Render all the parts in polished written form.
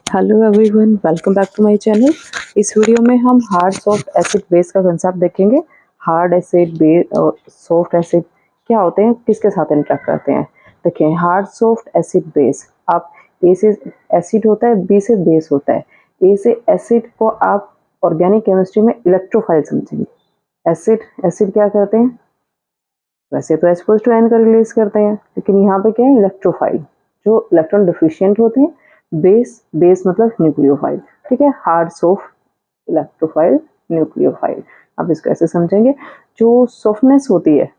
Hello everyone, welcome back to my channel. इस video में हम हार्ड सॉफ्ट एसिड बेस का कंसेप्ट देखेंगे। हार्ड एसिड बेस और सॉफ्ट एसिड क्या होते हैं, किसके साथ इंटरेक्ट करते हैं। देखिए, हार्ड सॉफ्ट एसिड बेस, आप ए से एसिड होता है, बी से बेस होता है। ए से एसिड को आप ऑर्गेनिक केमिस्ट्री में इलेक्ट्रोफाइल समझेंगे। एसिड क्या करते हैं, वैसे तो H+2 का रिलीज करते हैं, लेकिन यहाँ पे क्या है, इलेक्ट्रोफाइल, जो इलेक्ट्रॉन डिफिशिएंट होते हैं। बेस मतलब न्यूक्लियोफाइल। ठीक है, हार्ड सॉफ्ट इलेक्ट्रोफाइल न्यूक्लियोफाइल। आप इसको ऐसे समझेंगे, जो सॉफ्टनेस होती है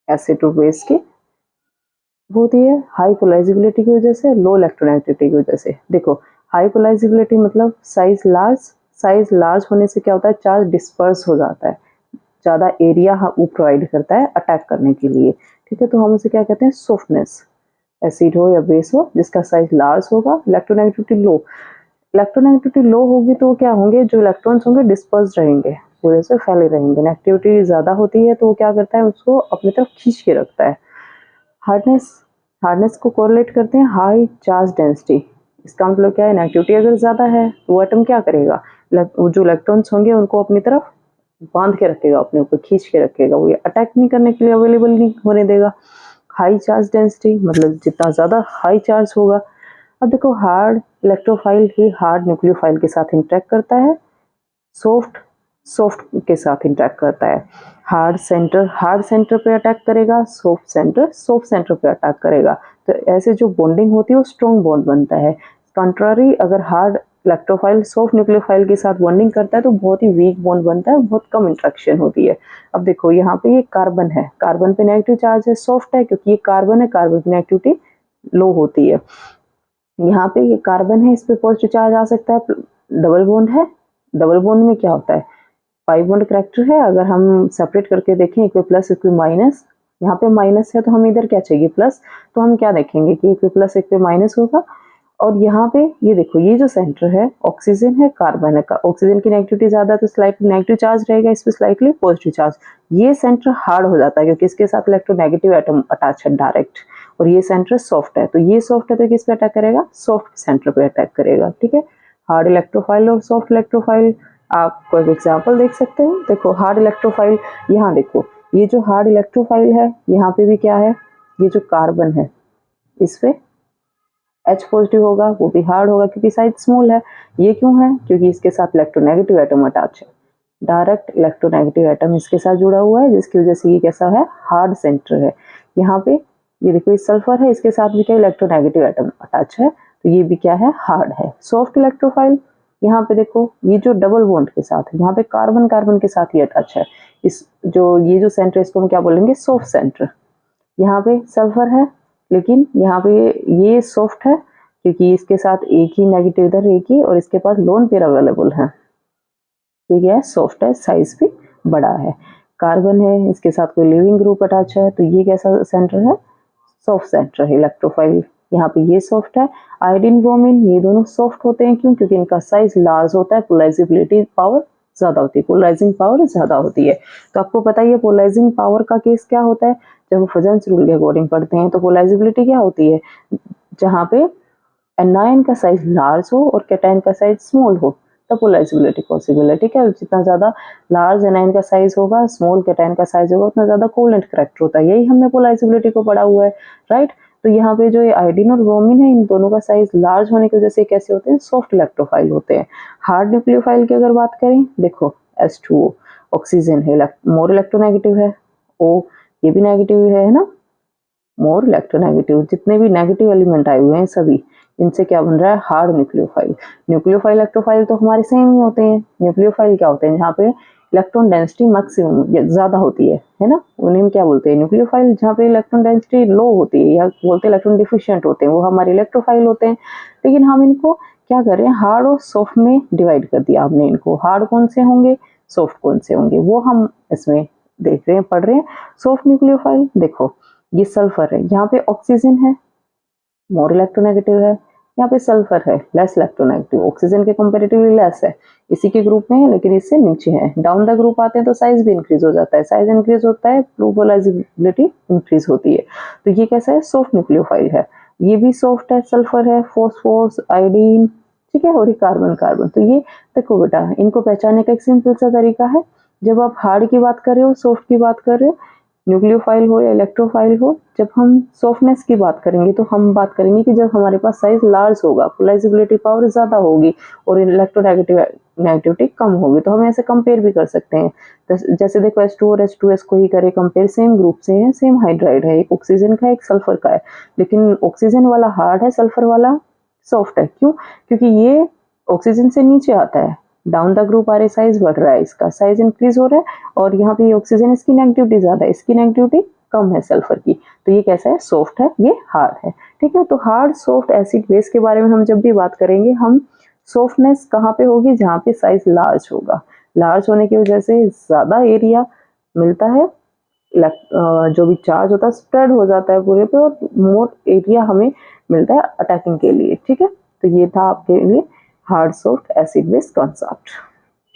एसिड और बेस की, वो होती है हाई पोलराइजेबिलिटी की वजह से, लो इलेक्ट्रोनेगेटिविटी की वजह से। देखो, हाई पोलराइजेबिलिटी मतलब साइज लार्ज होने से क्या होता है, चार्ज डिस्पर्स हो जाता है, ज़्यादा एरिया वो प्रोवाइड करता है अटैक करने के लिए। ठीक है, तो हम उसे क्या कहते हैं, सॉफ्टनेस। एसिड हो या बेस हो जिसका साइज लार्ज होगा, इलेक्ट्रोनेगेटिविटी लो। इलेक्ट्रोनेगेटिविटी लो होगी तो क्या होंगे, जो इलेक्ट्रॉन्स होंगे डिस्पर्स रहेंगे, पूरे से फैले रहेंगे। नेगेटिविटी ज़्यादा होती है तो वो क्या करता है, उसको अपनी तरफ खींच के रखता है। हार्डनेस हार्डनेस को कोरिलेट करते हैं हाई चार्ज डेंसिटी। इसका मतलब क्या है, नेगेटिविटी अगर ज़्यादा है तो वो एटम क्या करेगा, जो इलेक्ट्रॉन्स होंगे उनको अपनी तरफ बांध के रखेगा, अपने ऊपर खींच के रखेगा, वो ये अटैक नहीं करने के लिए अवेलेबल नहीं होने देगा। हाई चार्ज डेंसिटी मतलब जितना ज़्यादा हाई चार्ज होगा। अब देखो, हार्ड इलेक्ट्रोफाइल ही हार्ड न्यूक्लियोफाइल के साथ इंटरेक्ट करता है, सॉफ्ट सॉफ्ट के साथ इंटरेक्ट करता है। हार्ड सेंटर पे अटैक करेगा, सॉफ्ट सेंटर पे अटैक करेगा। तो ऐसे जो बॉन्डिंग होती है वो स्ट्रॉन्ग बॉन्ड बनता है। कंट्रारी, अगर हार्ड इलेक्ट्रोफाइल सॉफ्ट न्यूक्लियोफाइल के साथ बॉन्डिंग करता है तो बहुत ही वीक बॉन्ड बनता है, बहुत कम इंट्रैक्शन होती है। अब देखो, यहाँ पे ये कार्बन है, कार्बन पे नेगेटिव चार्ज है, सॉफ्ट है क्योंकि ये कार्बन है, कार्बन की नेगेटिविटी लो होती है। यहाँ पे ये कार्बन है, इस पे पॉजिटिव चार्ज आ सकता है, डबल बॉन्ड है। डबल बॉन्ड में क्या होता है, पाई बॉन्ड करैक्टर है। अगर हम सेपरेट करके देखें, एक पे प्लस एक पे माइनस, यहाँ पे माइनस है तो हमें इधर क्या चाहिए, प्लस। तो हम क्या देखेंगे कि एक पे प्लस एक पे माइनस होगा। और यहाँ पे ये देखो, ये जो सेंटर है, ऑक्सीजन है, कार्बन है, ऑक्सीजन की नेगेटिविटी ज्यादा तो स्लाइटली नेगेटिव चार्ज रहेगा, इस पे स्लाइटली पॉजिटिव चार्ज। ये सेंटर हार्ड हो जाता है क्योंकि इसके साथ इलेक्ट्रोनेगेटिव एटम अटैच है डायरेक्ट, और ये सेंटर सॉफ्ट है, तो ये सॉफ्ट है तो किस पे अटैक करेगा, सॉफ्ट सेंटर पे अटैक करेगा। ठीक है, हार्ड इलेक्ट्रोफाइल और सॉफ्ट इलेक्ट्रोफाइल। आप कोई एग्जाम्पल देख सकते हो। देखो, हार्ड इलेक्ट्रोफाइल, यहाँ देखो, ये जो हार्ड इलेक्ट्रोफाइल है, यहाँ पे भी क्या है, ये जो कार्बन है इस पे H+ होगा, वो भी हार्ड होगा क्योंकि साइज स्मॉल है। ये क्यों है, क्योंकि इसके साथ इलेक्ट्रोनेगेटिव एटम अटैच है, डायरेक्ट इलेक्ट्रोनेगेटिव एटम इसके साथ जुड़ा हुआ है, जिसकी वजह से ये कैसा है, हार्ड सेंटर है। यहाँ पे ये देखो, ये सल्फर है, इसके साथ भी क्या इलेक्ट्रोनेगेटिव एटम अटैच है, तो ये भी क्या है, हार्ड है। सॉफ्ट इलेक्ट्रोफाइल, यहाँ पे देखो, ये जो डबल बॉन्ड के साथ है, यहाँ पे कार्बन कार्बन के साथ ये अटैच है, इस जो ये जो सेंटर, इसको हम क्या बोलेंगे, सॉफ्ट सेंटर। यहाँ पे सल्फर है, लेकिन यहाँ पे ये सॉफ्ट है क्योंकि इसके साथ एक ही नेगेटिव इधर, एक ही, और इसके पास लोन पेयर अवेलेबल है, तो ये सॉफ्ट है, साइज भी बड़ा है। कार्बन है, इसके साथ कोई लिविंग ग्रुप अटैच है, तो ये कैसा सेंटर है, सॉफ्ट सेंटर है इलेक्ट्रोफाइल। यहाँ पे ये सॉफ्ट है। आयोडीन ब्रोमीन, ये दोनों सॉफ्ट होते हैं, क्यों, क्योंकि इनका साइज लार्ज होता है, पोलराइजेबिलिटी पावर ज्यादा होती है, पोलराइजिंग पावर ज्यादा होती है। तो आपको पता ही है पोलराइजिंग पावर का केस क्या होता है, जब हम फजन्स रूल के अकॉर्डिंग पढ़ते हैं तो पोलराइजेबिलिटी क्या होती है, जहाँ पे एनायन का साइज लार्ज हो और कैटायन का साइज स्मॉल हो, तब पोलराइजेबिलिटी पॉसिबल है। ठीक है, जितना ज्यादा लार्ज एनायन का साइज होगा, स्मॉल कैटायन का साइज होगा, उतना ज्यादा कोवलेंट करैक्टर होता है। यही हमने पोलराइजेबिलिटी को पढ़ा हुआ है, राइट। तो यहाँ पे जो ये आयोडीन और ब्रोमीन है, इन दोनों का साइज लार्ज होने की वजह से कैसे होते हैं, सॉफ्ट इलेक्ट्रोफाइल होते हैं। हार्ड न्यूक्लियोफाइल की अगर बात करें, देखो H2O, ऑक्सीजन है, मोर इलेक्ट्रोनेगेटिव है। O, ये भी नेगेटिव है ना, मोर इलेक्ट्रोनेगेटिव। जितने भी नेगेटिव एलिमेंट आए हुए हैं सभी, इनसे क्या बन रहा है, हार्ड न्यूक्लियोफाइल। न्यूक्लियोफाइल इलेक्ट्रोफाइल तो हमारे सेम ही होते हैं। न्यूक्लियोफाइल क्या होते हैं, जहाँ पे इलेक्ट्रॉन डेंसिटी मैक्सिमम ज्यादा होती है ना, उन्हें हम क्या बोलते हैं, न्यूक्लियोफाइल। जहाँ पे इलेक्ट्रॉन डेंसिटी लो होती है या बोलते हैं इलेक्ट्रॉन डिफिशिएंट होते हैं, वो हमारे इलेक्ट्रोफाइल होते हैं। लेकिन हम इनको क्या कर रहे हैं, हार्ड और सॉफ्ट में डिवाइड कर दिया हमने इनको। हार्ड कौन से होंगे, सॉफ्ट कौन से होंगे, वो हम इसमें देख रहे हैं, पढ़ रहे हैं। सॉफ्ट न्यूक्लियोफाइल, देखो ये सल्फर है, यहाँ पे ऑक्सीजन है, मोर इलेक्ट्रोनेगेटिव है। यहाँ पे सल्फर है, लेस इलेक्ट्रोनेगेटिव, ऑक्सीजन के कंपैरेटिवली लेस है, इसी के ग्रुप में है लेकिन इससे नीचे है। डाउन द ग्रुप आते हैं तो साइज भी इंक्रीज हो जाता है, साइज इंक्रीज होता है, पोलराइजेबिलिटी इंक्रीज होती है। तो ये कैसा है, सॉफ्ट न्यूक्लियोफाइल है। ये भी सॉफ्ट है, सल्फर है, फॉस्फोरस, आयोडीन, ठीक है, और ये कार्बन कार्बन। तो ये देखो बेटा, इनको पहचानने का एक सिंपल सा तरीका है। जब आप हार्ड की बात कर रहे हो, सॉफ्ट की बात कर रहे हो, न्यूक्लियोफाइल हो या इलेक्ट्रोफाइल हो, जब हम सॉफ्टनेस की बात करेंगे तो हम बात करेंगे कि जब हमारे पास साइज लार्ज होगा, पोलराइजेबिलिटी पावर ज़्यादा होगी और इलेक्ट्रोनेगेटिविटी कम होगी, तो हम ऐसे कंपेयर भी कर सकते हैं। जैसे देखो H2 और H2S को ही करें कंपेयर, सेम ग्रुप से है, सेम हाइड्राइड है, एक ऑक्सीजन का एक सल्फर का है, लेकिन ऑक्सीजन वाला हार्ड है, सल्फर वाला सॉफ्ट है। क्यों? क्योंकि ये ऑक्सीजन से नीचे आता है, डाउन द ग्रुप आ रहे, साइज बढ़ रहा है, इसका साइज इंक्रीज हो रहा है, और यहाँ पे ऑक्सीजन इसकी नेगेटिविटी ज्यादा है, इसकी नेगेटिविटी कम है सल्फर की, तो ये कैसा है? सॉफ्ट है, ये हार्ड है। ठीक है, तो हार्ड सॉफ्ट एसिड बेस के बारे में हम जब भी बात करेंगे, हम सॉफ्टनेस कहाँ पे होगी? जहाँ पे साइज लार्ज होगा। लार्ज होने की वजह से ज्यादा एरिया मिलता है, जो भी चार्ज होता है स्प्रेड हो जाता है पूरे पे, और मोर एरिया हमें मिलता है अटैकिंग के लिए। ठीक है, तो ये था आपके लिए hard soft acid base concept.